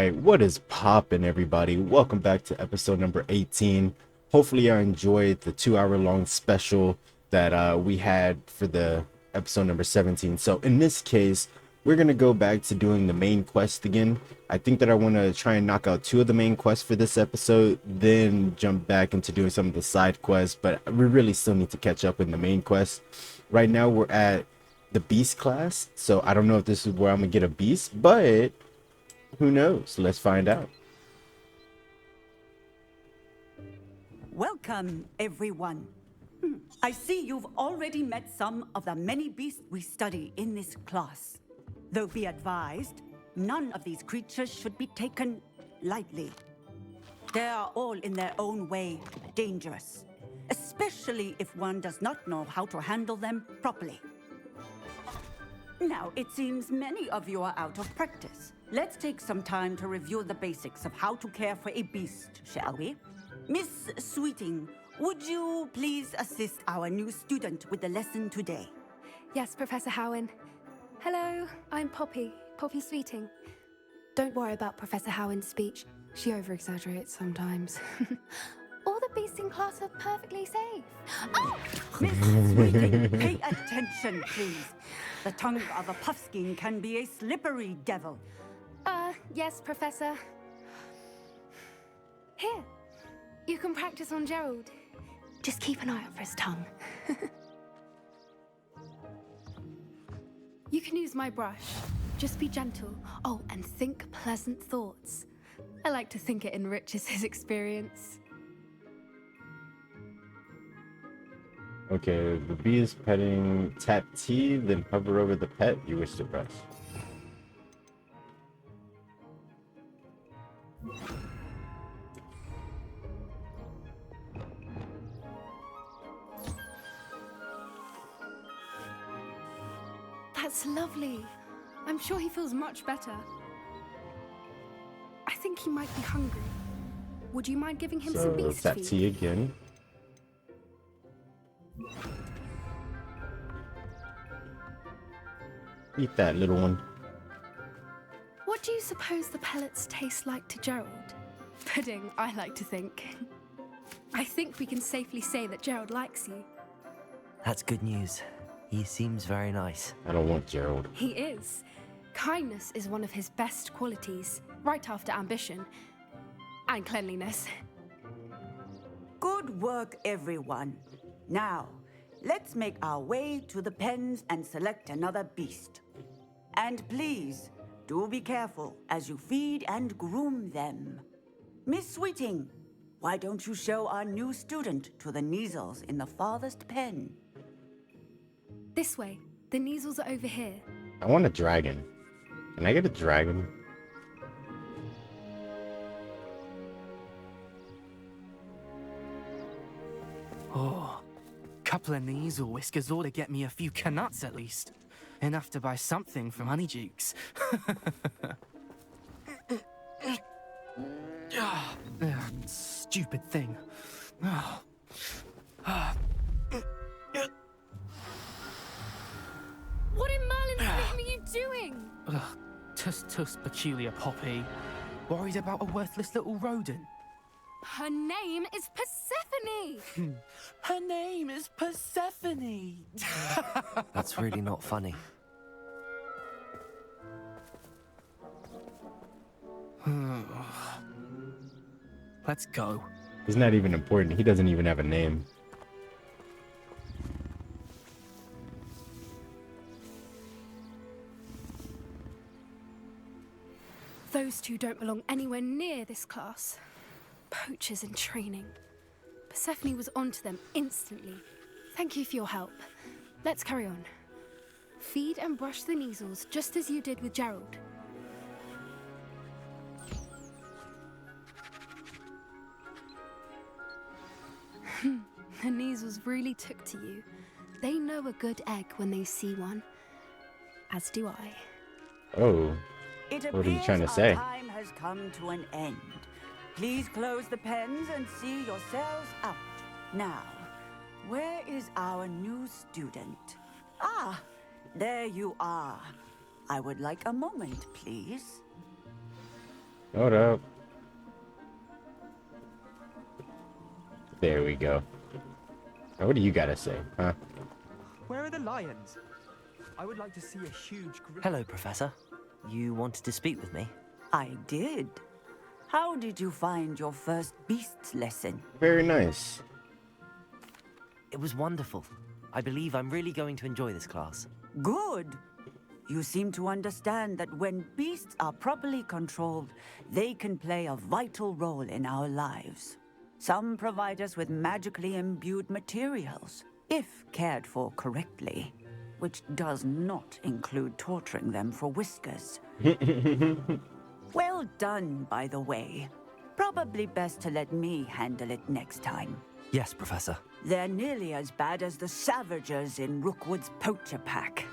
right, what is poppin', everybody? Welcome back to episode number 18. Hopefully, I enjoyed the 2 hour long special that we had for the episode number 17. So, in this case, we're gonna go back to doing the main quest again. I think that I want to try and knock out two of the main quests for this episode, then jump back into doing some of the side quests, but we really still need to catch up in the main quest. Right now, we're at the beast class, so I don't know if this is where I'm gonna get a beast, but who knows? Let's find out. Welcome, everyone. I see you've already met some of the many beasts we study in this class. Though be advised, none of these creatures should be taken lightly. They are all in their own way dangerous, especially if one does not know how to handle them properly. Now, it seems many of you are out of practice. Let's take some time to review the basics of how to care for a beast, shall we? Miss Sweeting, would you please assist our new student with the lesson today? Yes, Professor Howen. Hello, I'm Poppy Sweeting. Don't worry about Professor Howen's speech. She over-exaggerates sometimes. All the beasts in class are perfectly safe. Oh! Miss Sweeting, pay attention, please. The tongue of a puffskein can be a slippery devil. Yes, Professor. Here, you can practice on Gerald. Just keep an eye out for his tongue. You can use my brush. Just be gentle. Oh, and think pleasant thoughts. I like to think it enriches his experience. Okay, the bee is petting. Tap T, then hover over the pet you wish to brush. That's lovely. I'm sure he feels much better. I think he might be hungry. Would you mind giving him some beast tap feed? T again. Eat that, little one. What do you suppose the pellets taste like to Gerald? Pudding, I like to think. I think we can safely say that Gerald likes you. That's good news. He seems very nice. I don't want Gerald. He is. Kindness is one of his best qualities, right after ambition and cleanliness. Good work, everyone. Now, let's make our way to the pens and select another beast. And please, do be careful as you feed and groom them. Miss Sweeting, why don't you show our new student to the Neasels in the farthest pen? This way. The Neasels are over here. I want a dragon. Can I get a dragon? Oh, couple of Neasel whiskers ought to get me a few canuts at least. Enough to buy something from Honeydukes. Stupid thing. What in Merlin's name are you doing? Tuss, peculiar Poppy. Worried about a worthless little rodent. Her name is Persephone! Her name is Persephone. That's really not funny. Let's go. He's not even important. He doesn't even have a name. Those two don't belong anywhere near this class. Poachers in training. Persephone was onto them instantly. Thank you for your help. Let's carry on. Feed and brush the Neasels just as you did with Gerald. The Neasels really took to you. They know a good egg when they see one. As do I. Oh. It What are you appears trying to our say? time has come to an end. Please close the pens and see yourselves out. Now, where is our new student? Ah, there you are. I would like a moment, please. Hold up. There we go. Now, what do you gotta say, huh? Where are the lions? I would like to see a huge Hello, Professor. You wanted to speak with me? I did. How did you find your first beasts lesson? Very nice. It was wonderful. I believe I'm really going to enjoy this class. Good. You seem to understand that when beasts are properly controlled, they can play a vital role in our lives. Some provide us with magically imbued materials, if cared for correctly, which does not include torturing them for whiskers. Well done, by the way. Probably best to let me handle it next time. Yes, Professor. They're nearly as bad as the Savagers in Rookwood's poacher pack.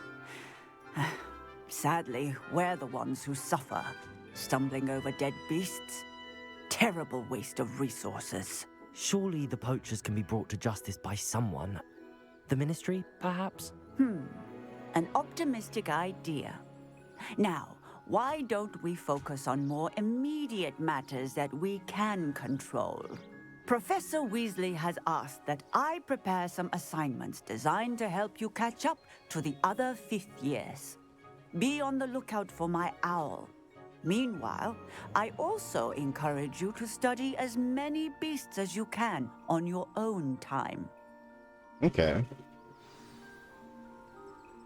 Sadly, we're the ones who suffer, stumbling over dead beasts. Terrible waste of resources. Surely the poachers can be brought to justice by someone. The Ministry, perhaps? An optimistic idea. Now, why don't we focus on more immediate matters that we can control? Professor Weasley has asked that I prepare some assignments designed to help you catch up to the other fifth years. Be on the lookout for my owl. Meanwhile, I also encourage you to study as many beasts as you can on your own time. Okay.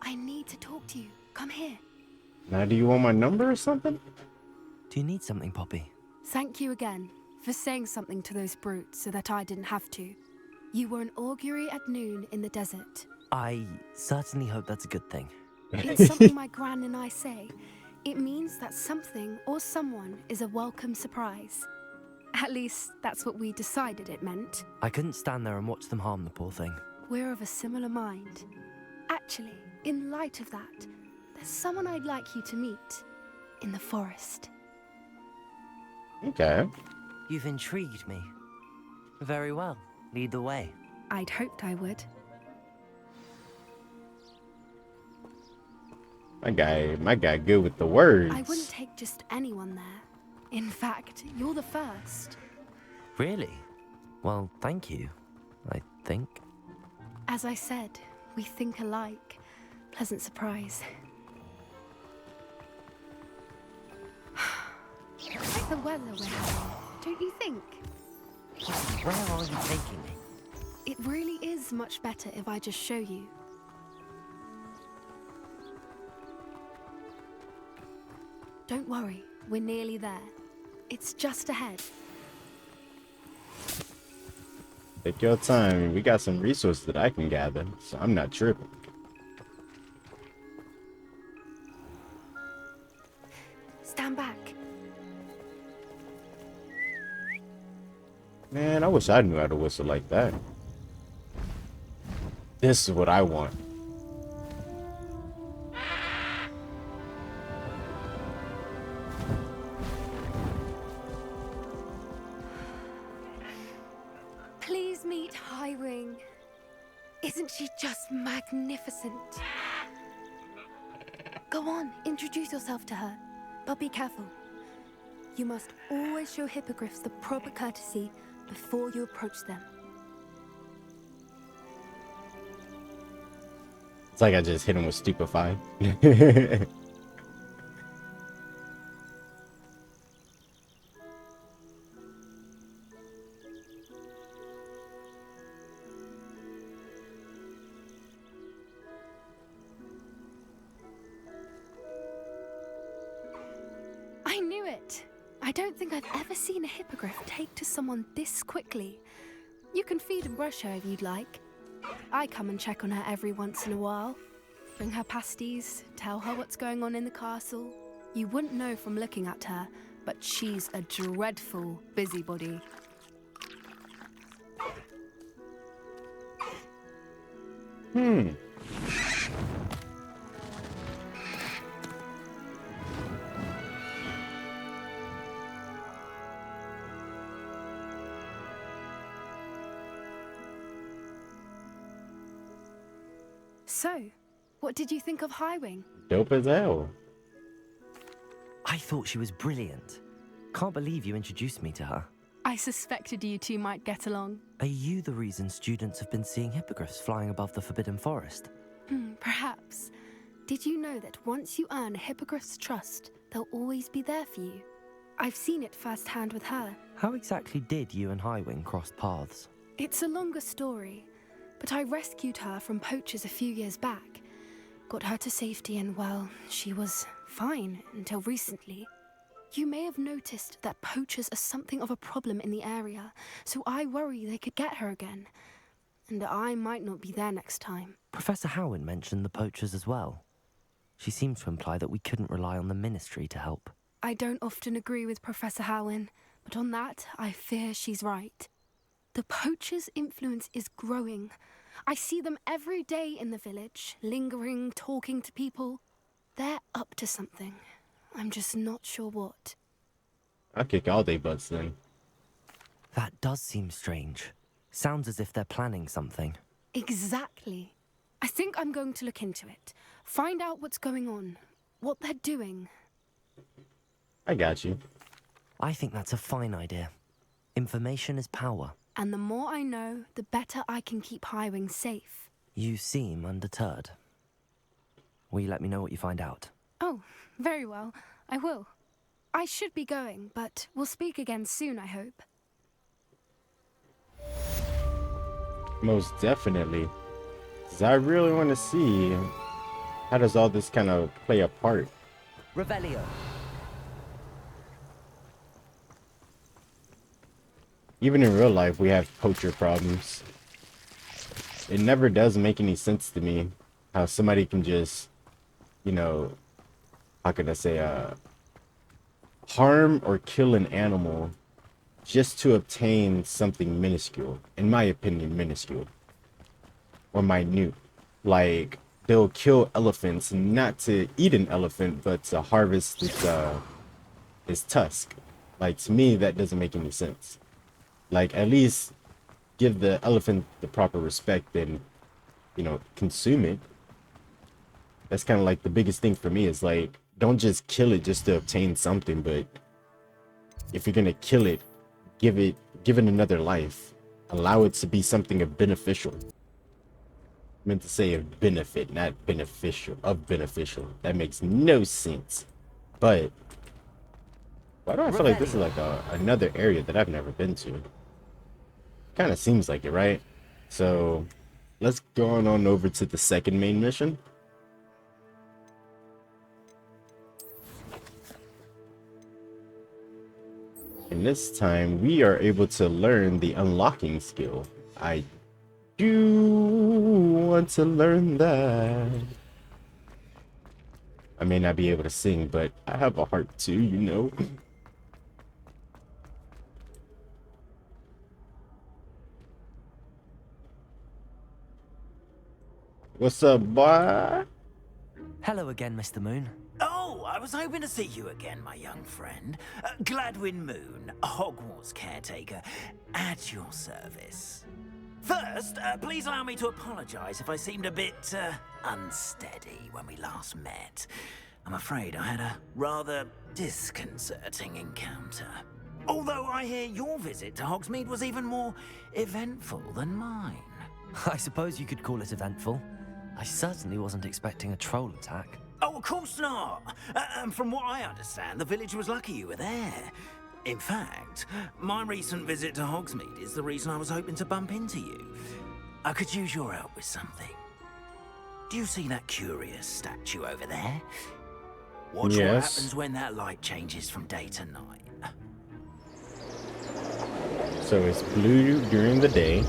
I need to talk to you. Come here. Now, do you want my number or something? Do you need something, Poppy? Thank you again for saying something to those brutes so that I didn't have to. You were an augury at noon in the desert. I certainly hope that's a good thing. It's something my gran and I say. It means that something or someone is a welcome surprise. At least, that's what we decided it meant. I couldn't stand there and watch them harm the poor thing. We're of a similar mind. Actually, in light of that, there's someone I'd like you to meet in the forest. Okay. You've intrigued me. Very well. Lead the way. I'd hoped I would. My guy good with the words. I wouldn't take just anyone there. In fact, you're the first. Really? Well, thank you, I think. As I said, we think alike. Pleasant surprise. Like the weather we're having, don't you think? Where are you taking me? It really is much better if I just show you. Don't worry, we're nearly there. It's just ahead. Take your time. We got some resources that I can gather, so I'm not tripping. Stand back. Man, I wish I knew how to whistle like that. This is what I want. Please meet Highwing. Isn't she just magnificent? Go on, introduce yourself to her. But be careful. You must always show hippogriffs the proper courtesy before you approach them. It's like I just hit him with stupefy. I knew it! I don't think I've ever seen a hippogriff take to someone this quickly. You can feed and brush her if you'd like. I come and check on her every once in a while. Bring her pasties, tell her what's going on in the castle. You wouldn't know from looking at her, but she's a dreadful busybody. So, what did you think of Highwing? Dope as hell. I thought she was brilliant. Can't believe you introduced me to her. I suspected you two might get along. Are you the reason students have been seeing hippogriffs flying above the Forbidden Forest? Perhaps. Did you know that once you earn a hippogriff's trust, they'll always be there for you? I've seen it firsthand with her. How exactly did you and Highwing cross paths? It's a longer story, but I rescued her from poachers a few years back. Got her to safety and, well, she was fine until recently. You may have noticed that poachers are something of a problem in the area, so I worry they could get her again. And I might not be there next time. Professor Howin mentioned the poachers as well. She seemed to imply that we couldn't rely on the Ministry to help. I don't often agree with Professor Howin, but on that, I fear she's right. The poachers' influence is growing. I see them every day in the village, lingering, talking to people. They're up to something. I'm just not sure what. I'll kick all they butts then. That does seem strange. Sounds as if they're planning something. Exactly. I think I'm going to look into it. Find out what's going on, what they're doing. I got you. I think that's a fine idea. Information is power. And the more I know, the better I can keep Highwing safe. You seem undeterred. Will you let me know what you find out? Oh, very well. I will. I should be going, but we'll speak again soon, I hope. Most definitely. 'Cause I really want to see how does all this kind of play a part. Revelio. Even in real life, we have poacher problems. It never does make any sense to me how somebody can just, you know, how could I say, harm or kill an animal just to obtain something minuscule. In my opinion, minuscule or minute. Like, they'll kill elephants not to eat an elephant, but to harvest its tusk. Like, to me, that doesn't make any sense. Like, at least give the elephant the proper respect and, you know, consume it. That's kind of like the biggest thing for me is like, don't just kill it just to obtain something, but if you're gonna kill it, give it another life. Allow it to be something of beneficial. I meant to say of benefit, not beneficial, of beneficial. That makes no sense. But why do I feel like this is like another area that I've never been to? Kind of seems like it, right? So let's go on over to the second main mission. And this time we are able to learn the unlocking skill. I do want to learn that. I may not be able to sing, but I have a heart too, you know. What's up, boy? Hello again, Mr. Moon. Oh, I was hoping to see you again, my young friend. Gladwin Moon, Hogwarts caretaker, at your service. First, please allow me to apologize if I seemed a bit unsteady when we last met. I'm afraid I had a rather disconcerting encounter. Although I hear your visit to Hogsmeade was even more eventful than mine. I suppose you could call it eventful. I certainly wasn't expecting a troll attack. Oh, of course not. And from what I understand, the village was lucky you were there. In fact, my recent visit to Hogsmeade is the reason I was hoping to bump into you. I could use your help with something. Do you see that curious statue over there? Watch what happens when that light changes from day to night. So it's blue during the day.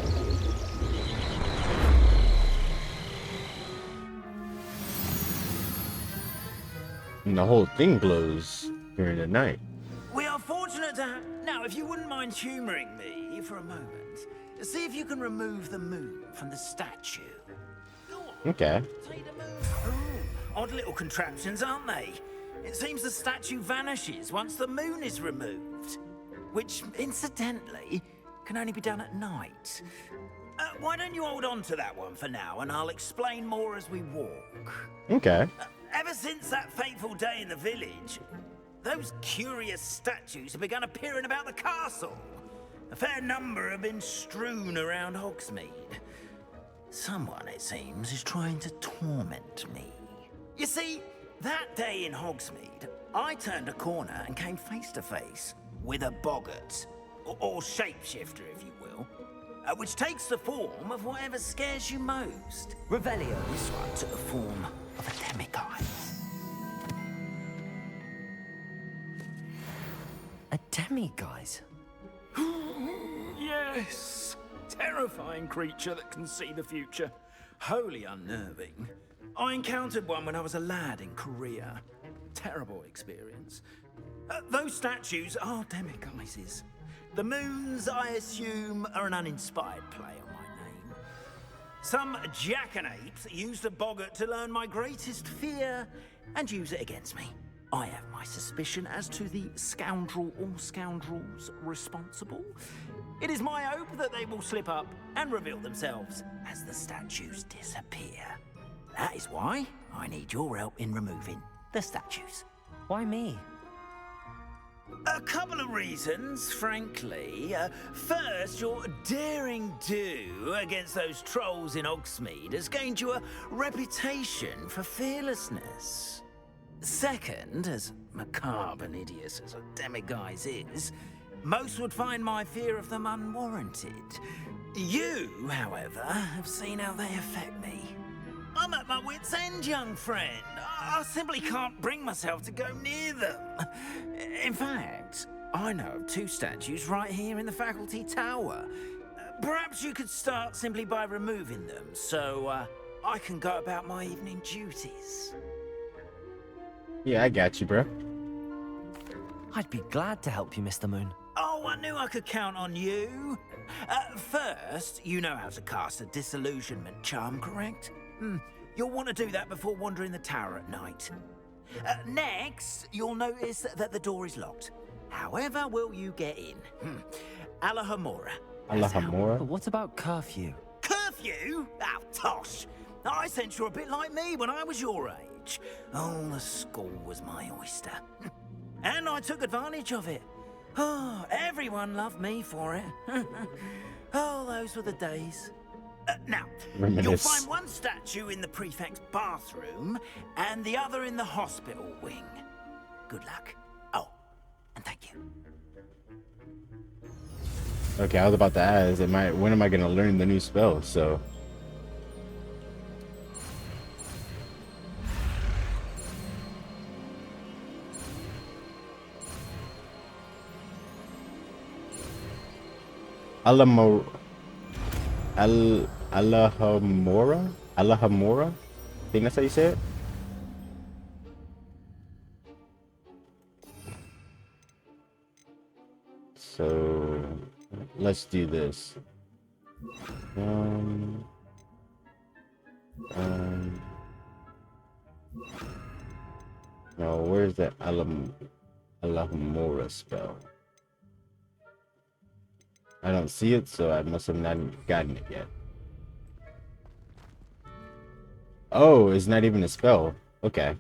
And the whole thing glows during the night. We are fortunate to have... Now, if you wouldn't mind humoring me for a moment, see if you can remove the moon from the statue. Go on. Okay. Take the moon. Ooh, odd little contraptions, aren't they? It seems the statue vanishes once the moon is removed. Which, incidentally, can only be done at night. Why don't you hold on to that one for now, and I'll explain more as we walk. Okay. Ever since that fateful day in the village, those curious statues have begun appearing about the castle. A fair number have been strewn around Hogsmeade. Someone, it seems, is trying to torment me. You see, that day in Hogsmeade, I turned a corner and came face to face with a boggart, or shapeshifter, if you will, which takes the form of whatever scares you most. Revelio. This one took the form of a demiguise. A demiguise? Yes! Terrifying creature that can see the future. Wholly unnerving. I encountered one when I was a lad in Korea. Terrible experience. Those statues are demiguises. The moons, I assume, are an uninspired play on my name. Some jackanapes used a boggart to learn my greatest fear and use it against me. I have my suspicion as to the scoundrel or scoundrels responsible. It is my hope that they will slip up and reveal themselves as the statues disappear. That is why I need your help in removing the statues. Why me? A couple of reasons, frankly. First, your daring do against those trolls in Hogsmeade has gained you a reputation for fearlessness. Second, as macabre and hideous as a demiguise is, most would find my fear of them unwarranted. You, however, have seen how they affect me. I'm at my wit's end, young friend. I simply can't bring myself to go near them. In fact, I know of two statues right here in the faculty tower. Perhaps you could start simply by removing them, so I can go about my evening duties. Yeah, I got you, bro. I'd be glad to help you, Mr. Moon. Oh, I knew I could count on you. First, you know how to cast a disillusionment charm, correct? You'll want to do that before wandering the tower at night. Next, you'll notice that the door is locked. However will you get in? Alahomora. Alahomora? But what about curfew? Curfew? Oh, tosh. I sense you're a bit like me when I was your age. Oh, the school was my oyster. And I took advantage of it. Oh, everyone loved me for it. Oh, those were the days. Now, Reminisce. you'll find one statue in the prefect's bathroom and the other in the hospital wing. Good luck. Oh, and thank you. Okay, I was about to ask, when am I gonna learn the new spell? So Alahomora? Alahomora? I think that's how you say it? So let's do this. No, where's the Alahomora spell? I don't see it, so I must have not gotten it yet. Oh, it's not even a spell. Okay.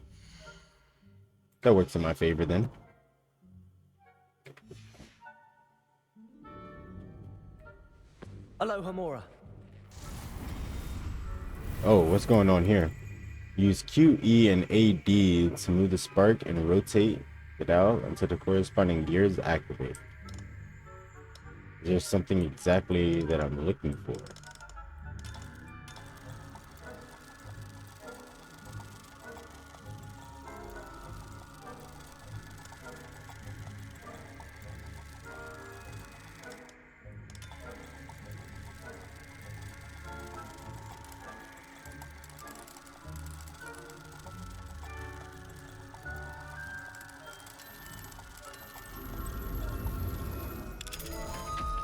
That works in my favor then. Alohomora. Oh, what's going on here? Use Q, E, and AD to move the spark and rotate it out until the corresponding gears activate. There's something exactly that I'm looking for.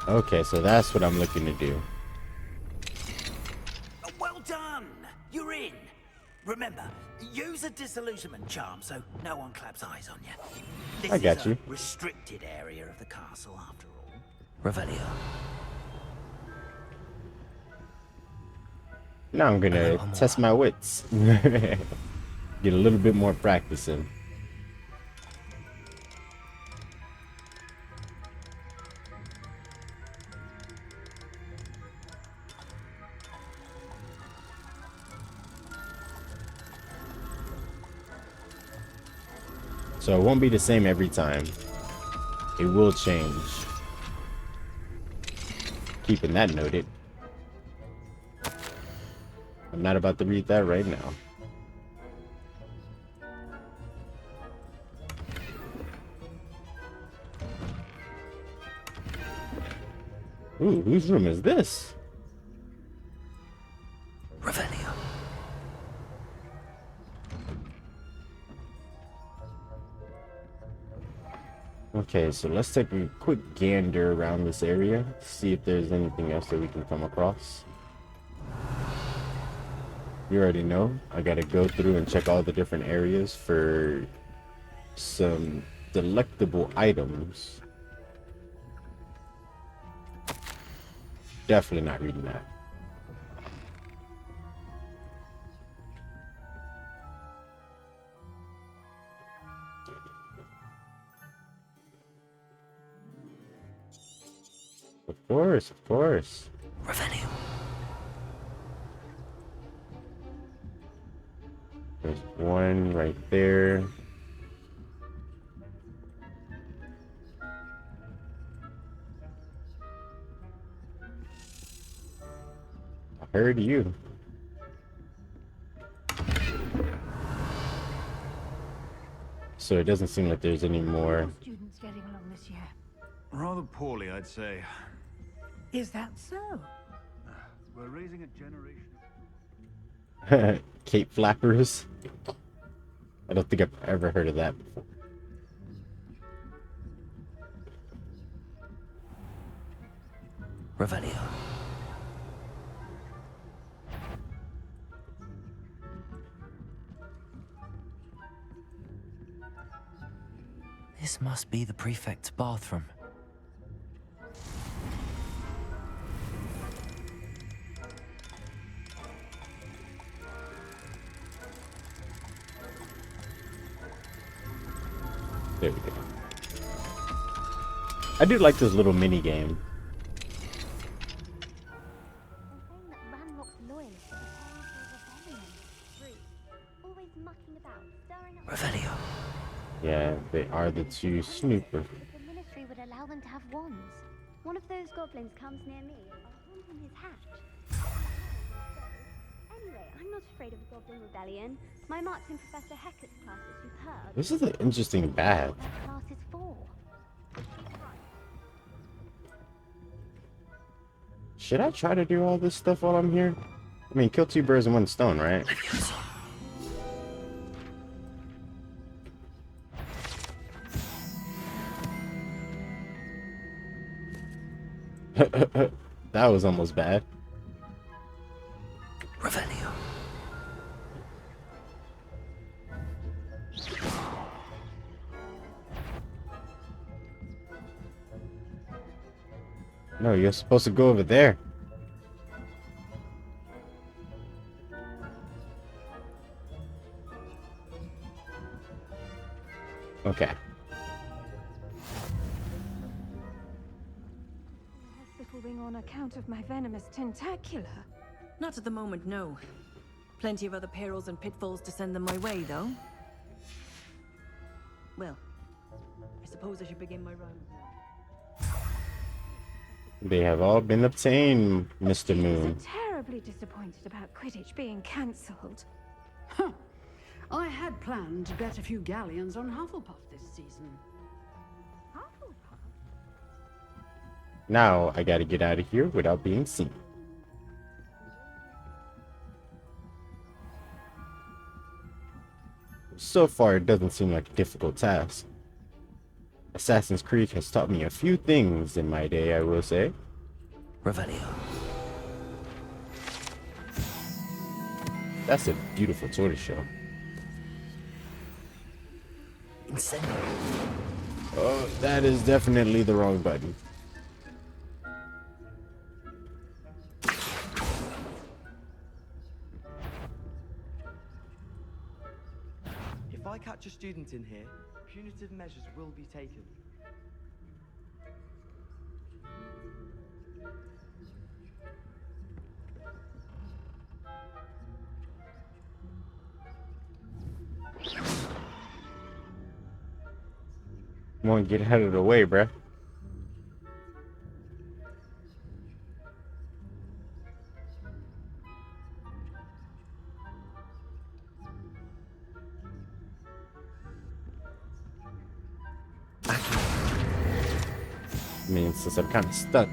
Okay, so that's what I'm looking to do. Well done! You're in! Remember, use a disillusionment charm so no one claps eyes on you. This I got is you. a restricted area of the castle, after all. Revelio. Now I'm gonna test my wits. Get a little bit more practice in. So it won't be the same every time. It will change. Keeping that noted. I'm not about to read that right now. Ooh, whose room is this? Revelio. Okay, so let's take a quick gander around this area, see if there's anything else that we can come across. You already know, I gotta go through and check all the different areas for some delectable items. Definitely not reading that. Of course, of course. Revelio. There's one right there. I heard you. So it doesn't seem like there's any more. Students getting along this year. Rather poorly, I'd say. Is that so? We're raising a generation. Cape flappers. I don't think I've ever heard of that before. Revelio. This must be the prefect's bathroom. There we go. I do like this little mini game. Revelio. Yeah, they are the two snoopers. The ministry would allow them to have wands. One of those goblins comes near me, I'll hand him his hat. Anyway, I'm not afraid of a goblin rebellion. My marching Professor Hecat's class is superb. This is an interesting bath. That class is for. Should I try to do all this stuff while I'm here? I mean, kill two birds with one stone, right? That was almost bad. Revelio. No, you're supposed to go over there. Okay. Hospital ring on account of my venomous tentacular. Not at the moment, no. Plenty of other perils and pitfalls to send them my way, though. Well, I suppose I should begin my rounds now. They have all been obtained, Mr. Moon. I'm terribly disappointed about Quidditch being cancelled. I had planned to bet a few galleons on Hufflepuff this season. Hufflepuff? Now I gotta get out of here without being seen. So far, it doesn't seem like a difficult task. Assassin's Creed has taught me a few things in my day, I will say. Revelio. That's a beautiful tortoiseshell. Incendio. Oh, that is definitely the wrong button. If I catch a student in here, punitive measures will be taken. Come on, get out of the way, bruh. I mean, since I'm kind of stuck.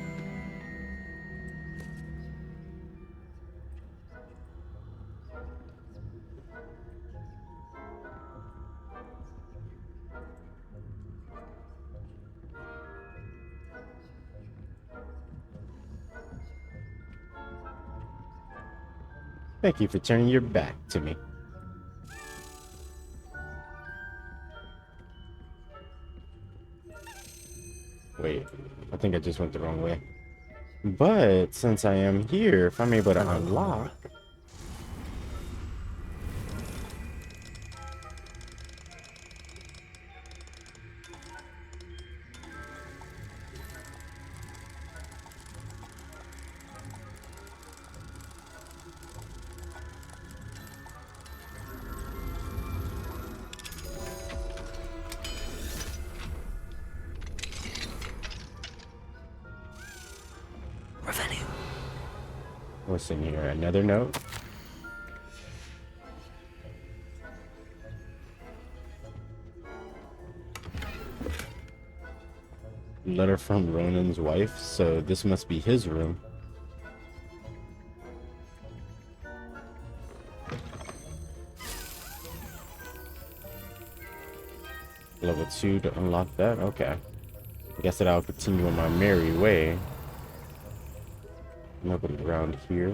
Thank you for turning your back to me. Wait, I think I just went the wrong way. But since I am here, if I'm able to unlock... What's in here? Another note? Letter from Ronan's wife, so this must be his room. Level 2 to unlock that? Okay. I guess that I'll continue on my merry way. Nobody around here.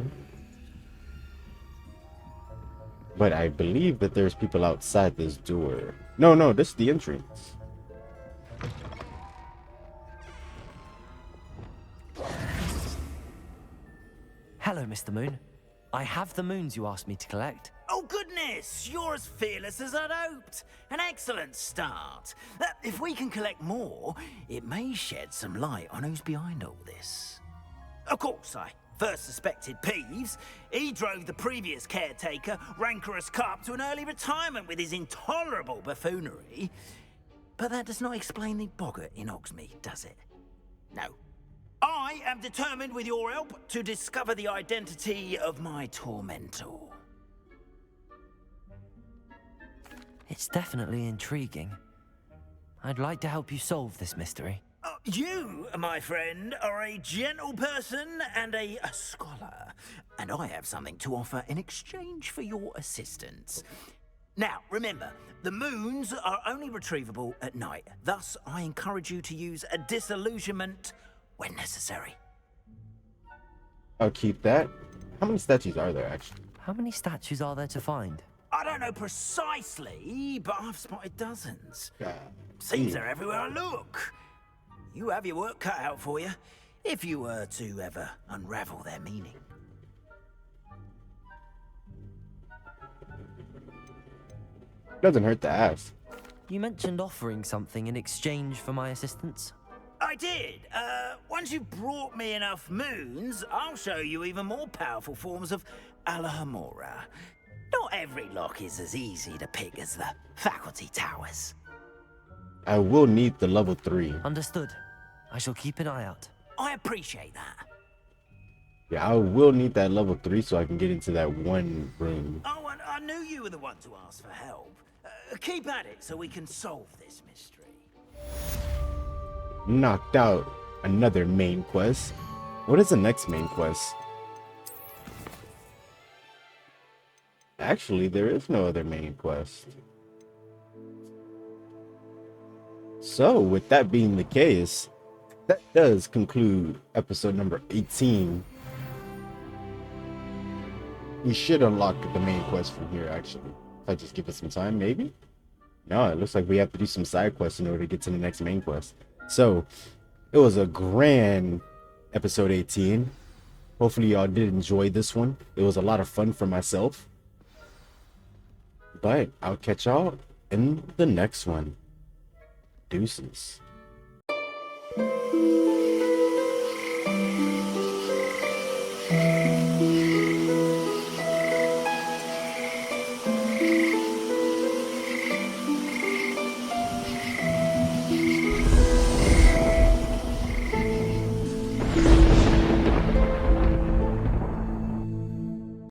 But I believe that there's people outside this door. No, this is the entrance. Hello, Mr. Moon. I have the moons you asked me to collect. Oh, goodness! You're as fearless as I'd hoped. An excellent start. If we can collect more, it may shed some light on who's behind all this. Of course, I first suspected Peeves. He drove the previous caretaker, rancorous Carp, to an early retirement with his intolerable buffoonery. But that does not explain the boggart in Hogsmeade, does it? No. I am determined, with your help, to discover the identity of my tormentor. It's definitely intriguing. I'd like to help you solve this mystery. You, my friend, are a gentle person and a scholar, and I have something to offer in exchange for your assistance. Now, remember, the moons are only retrievable at night. Thus, I encourage you to use a disillusionment when necessary. I'll keep that. How many statues are there, actually? How many statues are there to find? I don't know precisely, but I've spotted dozens. God. Seems they're everywhere I look. You have your work cut out for you, if you were to ever unravel their meaning. Doesn't hurt to ask. You mentioned offering something in exchange for my assistance. I did. Once you've brought me enough moons, I'll show you even more powerful forms of Alahamora. Not every lock is as easy to pick as the faculty towers. I will need the level 3. Understood. I shall keep an eye out. I appreciate that. Yeah, I will need that level 3 so I can get into that one room. Oh, and I knew you were the one to ask for help. Keep at it so we can solve this mystery. Knocked out another main quest. What is the next main quest? Actually, there is no other main quest. So, with that being the case, that does conclude episode number 18. We should unlock the main quest from here, actually. If I just give it some time, maybe? No, it looks like we have to do some side quests in order to get to the next main quest. So, it was a grand episode 18. Hopefully y'all did enjoy this one. It was a lot of fun for myself. But I'll catch y'all in the next one. Deuces.